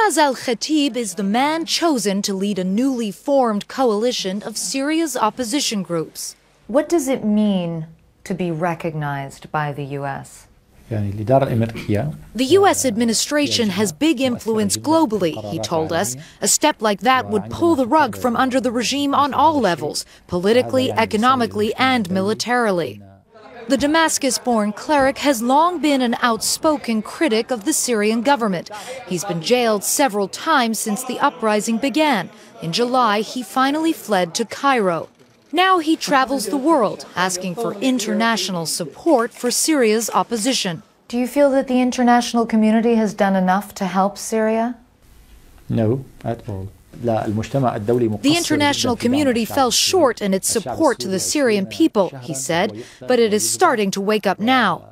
Shiraz al-Khatib is the man chosen to lead a newly formed coalition of Syria's opposition groups. What does it mean to be recognized by the U.S.? The U.S. administration has big influence globally, he told us. A step like that would pull the rug from under the regime on all levels, politically, economically, and militarily. The Damascus-born cleric has long been an outspoken critic of the Syrian government. He's been jailed several times since the uprising began. In July, he finally fled to Cairo. Now he travels the world, asking for international support for Syria's opposition. Do you feel that the international community has done enough to help Syria? No, at all. The international community fell short in its support to the Syrian people, he said, but it is starting to wake up now.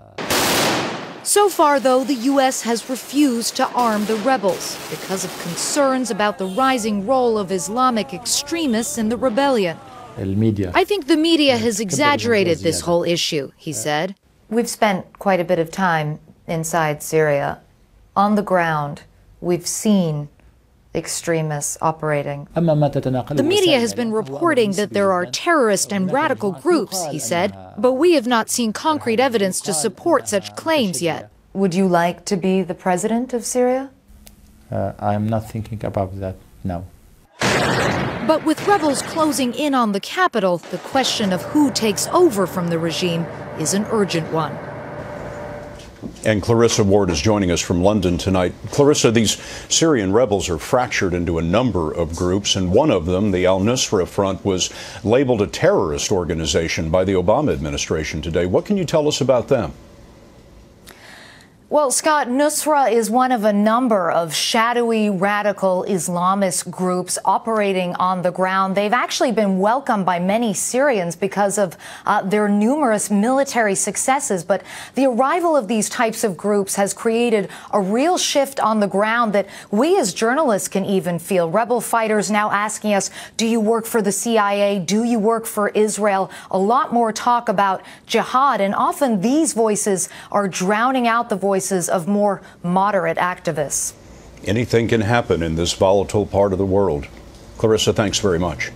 So far, though, the U.S. has refused to arm the rebels because of concerns about the rising role of Islamic extremists in the rebellion. I think the media has exaggerated this whole issue, he said. We've spent quite a bit of time inside Syria. On the ground, we've seen extremists operating. The media has been reporting that there are terrorist and radical groups, he said, but we have not seen concrete evidence to support such claims yet. Would you like to be the president of Syria? I'm not thinking about that now. But with rebels closing in on the capital, the question of who takes over from the regime is an urgent one. And Clarissa Ward is joining us from London tonight. Clarissa, these Syrian rebels are fractured into a number of groups, and one of them, the al-Nusra Front, was labeled a terrorist organization by the Obama administration today. What can you tell us about them? Well, Scott, Nusra is one of a number of shadowy radical Islamist groups operating on the ground. They've actually been welcomed by many Syrians because of their numerous military successes. But the arrival of these types of groups has created a real shift on the ground that we as journalists can even feel. Rebel fighters now asking us, do you work for the CIA? Do you work for Israel? A lot more talk about jihad. And often these voices are drowning out the voices of more moderate activists. Anything can happen in this volatile part of the world. Clarissa, thanks very much.